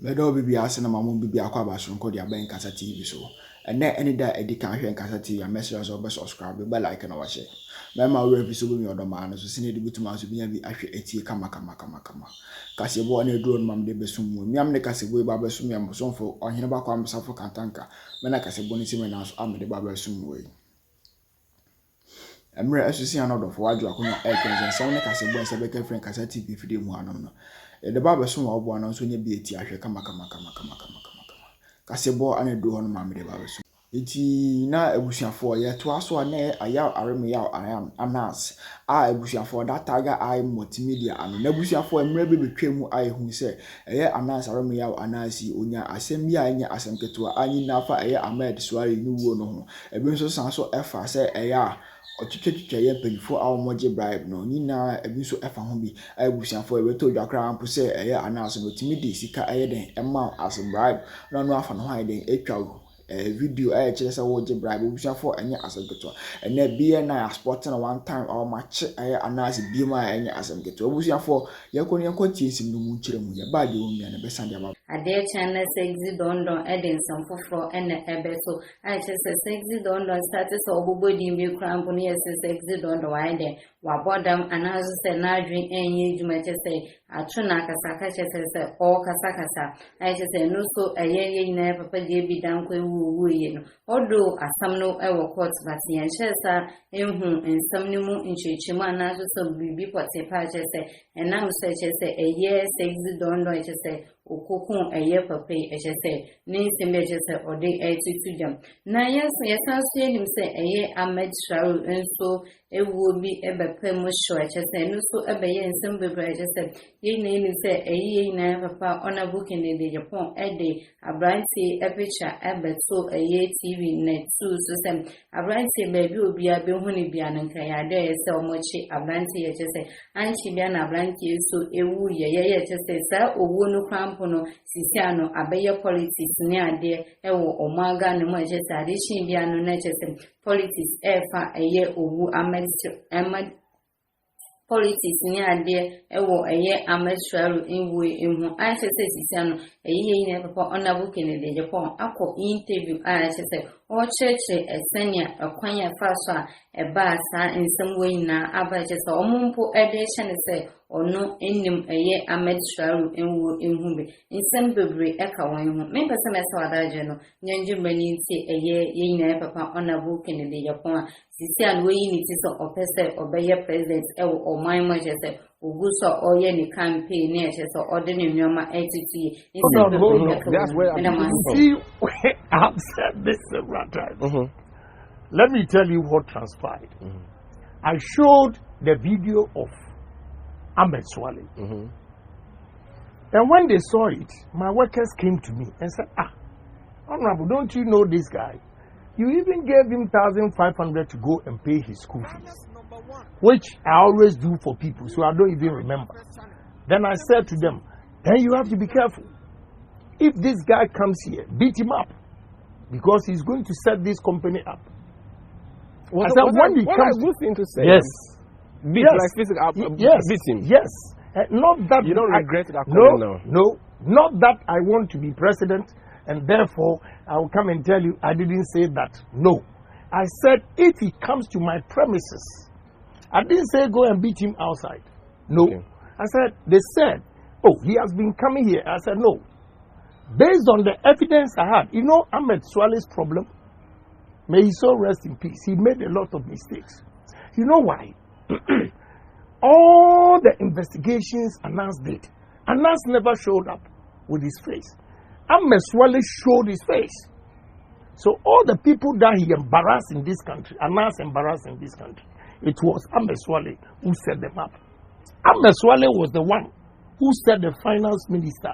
Medo bibi ase na mamu bibi akwa abasonko dia ben kasa TV so. Ene any da edi kan hwe kasa TV a message so be subscribe be like na wa share. Mema we episode bi odo ma no so sine de bituma so biya bi ahwe etie kama. Kasebo na eduro no mam de besum mu. Miam ne kasebo ba besum yam so fo ohene ba kwa msafo kantanka. Me na kasebo ni sime na so amede ba besum we. Emre asusi anodofo wadwo akonya ekenzen sam ne kasebo en sebe ka friend kasa TV fide mu anom no. The Bible soon will born on Sonia Beatty, I shall come. Casebo and a do on Mammy the Bible. It's now a bushing for yet to us one near a yaw aremia I am anas. I bushing for that tiger I multimedia and nebushing for a maybe became I who say a year anas aremia anasi unya asembia in your asemketua any nafa a year Ahmed Suale new one. A bunso sanso effa say a yar. Or to ye penfo our moje bribe no nina ebiso efa ho bi abusiafo ebeto dwakra ampo se eye anaso no timidi sika eye den ema as bribe no no afa no han den etwa video kire se wo je bribe abusiafo enye asemketo ene BNI sport na one time or match eye anaso bima enye asemketo abusiafo ye ko tiesim no mu kire mu ye ba de wo mia na besan de ba ade channel sexy don eden some foforo ene ebeso I say sexy don started so obobodi mi cramp ni sexy don wide wa bodam anazo se na adwen enye djuma say atuna kasaka say o kasakasa I say no so eye nyina papa je bi dan ko wu ye no odo asam no e wo court but yan shesa enhu ensam ni mu nchichimu anazo so bibi pote pa say enam say eye sexy don say okokun eye papai say ninsi meje say ode etitu jam na yes so enim say eye Ahmed Suale enso ewu bi ebepe mo show say no so ebeye nsem bebre say ye na say eye na papa ona booking de Japan ede abranti epicha ebeto eye TV net so say abranti baby obi abe hu ni bia nka ya de say omochi abranti say anchi bia na abranti so ewu ye say sa owu no no sisiano abeye politics ni ade ewo omaga ne mo je sade shin bia no na chese politics efa eye owu Ahmed politics ni ade ewo eye Ahmed Suale enwe enhu I say sisiano eye ne papa onabu kenede Japan akọ interview I say o cheche esenia akwanya faso eba sa nsem we na abaje so omumpo ede chene say ono enim eye Ahmed Suale enwo enhube nsem bebre eka wan hu me pese me sa wadaje no nyanju mani nti eye yina papa onabu kenede Japan sisi an we ni ti so opese obeye president ewo oman mo je say oguso oye ni campaign ni so ordinary nyoma attitude nsem bebre eka that's where I see I've said this several times. Let me tell you what transpired. I showed the video of Ahmed Suale. And when they saw it, my workers came to me and said, Honorable, don't you know this guy? You even gave him 1,500 to go and pay his school fees, which I always do for people, so I don't even remember. Then I said to them, then you have to be careful. If this guy comes here, beat him up, because he's going to set this company up. What I was going to say? Yes. Beat like physical. Yes. Beat him. Yes. Not that you don't regret that. No. Not that I want to be president, and therefore I will come and tell you I didn't say that. No. I said if he comes to my premises, I didn't say go and beat him outside. No. Okay. I said they said, oh, he has been coming here. I said no. Based on the evidence I had, you know Ahmed Suale's problem? May he so rest in peace. He made a lot of mistakes. You know why? All the investigations Anas did, Anas never showed up with his face. Ahmed Suale showed his face. So all the people that he embarrassed in this country, Anas embarrassed in this country, it was Ahmed Suale who set them up. Ahmed Suale was the one who set the finance minister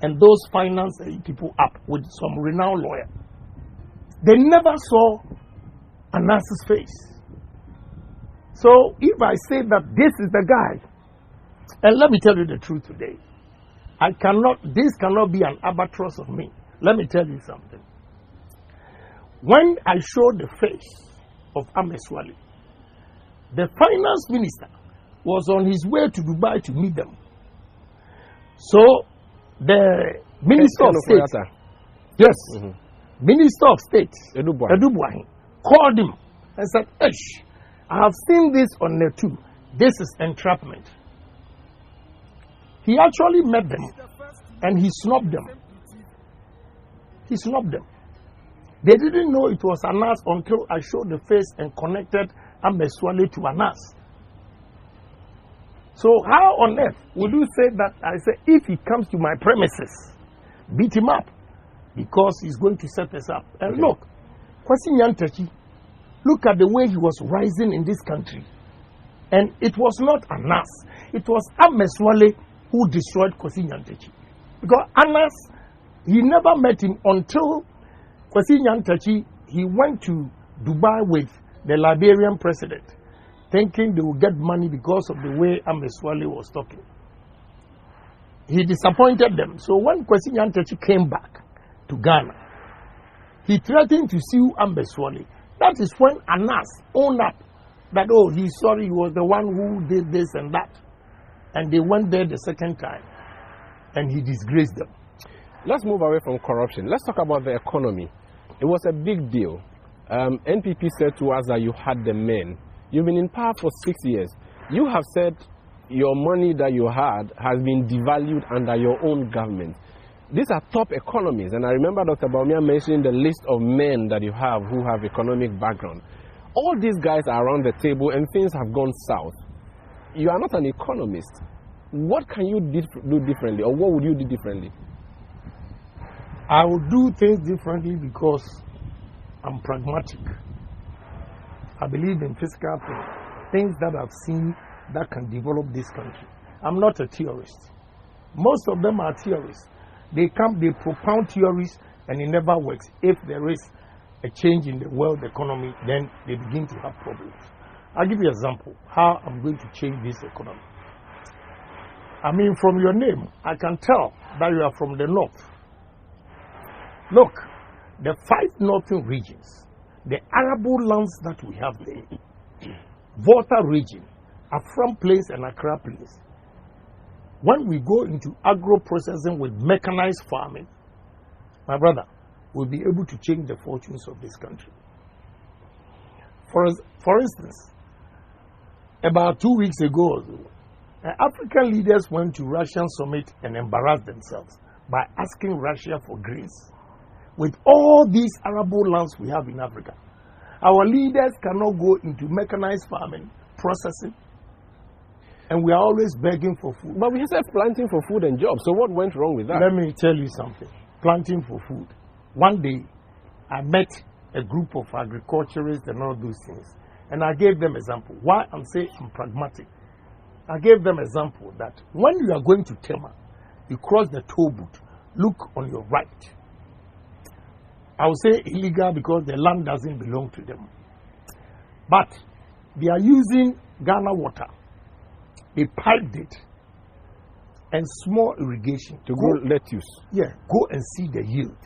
and those finance people up with some renowned lawyer. They never saw Anas's face. So if I say that this is the guy, and let me tell you the truth today, this cannot be an albatross of me. Let me tell you something. When I showed the face of Ahmed Suale, the finance minister was on his way to Dubai to meet them. So the Minister of State. Yes. Minister of State. Edubuahin called him and said, "Ish, I have seen this on the too. This is entrapment." He actually met them and he snubbed them. He snubbed them. They didn't know it was Anas until I showed the face and connected Ahmed Suale to Anas. So how on earth would you say that? I say, if he comes to my premises, beat him up because he's going to set us up. And look, Kwesi Nyantakyi, look at the way he was rising in this country. And it was not Anas. It was Ahmed Suale who destroyed Kwesi Nyantakyi. Because Anas, he never met him until Kwesi Nyantakyi, he went to Dubai with the Liberian president, thinking they would get money because of the way Ahmed Suale was talking. He disappointed them. So when Kwesi Nyantakyi came back to Ghana, he threatened to sue Ahmed Suale. That is when Anas owned up that, oh, he's sorry, he was the one who did this and that. And they went there the second time, and he disgraced them. Let's move away from corruption. Let's talk about the economy. It was a big deal. NPP said to us that you had the men. You've been in power for 6 years. You have said your money that you had has been devalued under your own government. These are top economies, and I remember Dr. Bawumia mentioning the list of men that you have who have economic background. All these guys are around the table and things have gone south. You are not an economist. What can you do differently, or what would you do differently? I will do things differently because I'm pragmatic. I believe in physical things that I've seen that can develop this country. I'm not a theorist. Most of them are theorists. They propound theories and it never works. If there is a change in the world economy, then they begin to have problems. I'll give you an example how I'm going to change this economy. I mean, from your name, I can tell that you are from the north. Look, the 5 northern regions, the arable lands that we have there, Volta region, Afram Plains and Accra Plains. When we go into agro-processing with mechanized farming, my brother, we'll be able to change the fortunes of this country. For instance, about 2 weeks ago, African leaders went to Russian summit and embarrassed themselves by asking Russia for grains. With all these arable lands we have in Africa, our leaders cannot go into mechanized farming, processing, and we are always begging for food. But we said planting for food and jobs, so what went wrong with that? Let me tell you something. Planting for food. One day, I met a group of agriculturists and all those things, and I gave them example. Why I'm saying I'm pragmatic. I gave them example that when you are going to Tema, you cross the toll booth, look on your right. I will say illegal because the land doesn't belong to them. But they are using Ghana water. They piped it and small irrigation. To grow lettuce. Yeah, go and see the yield.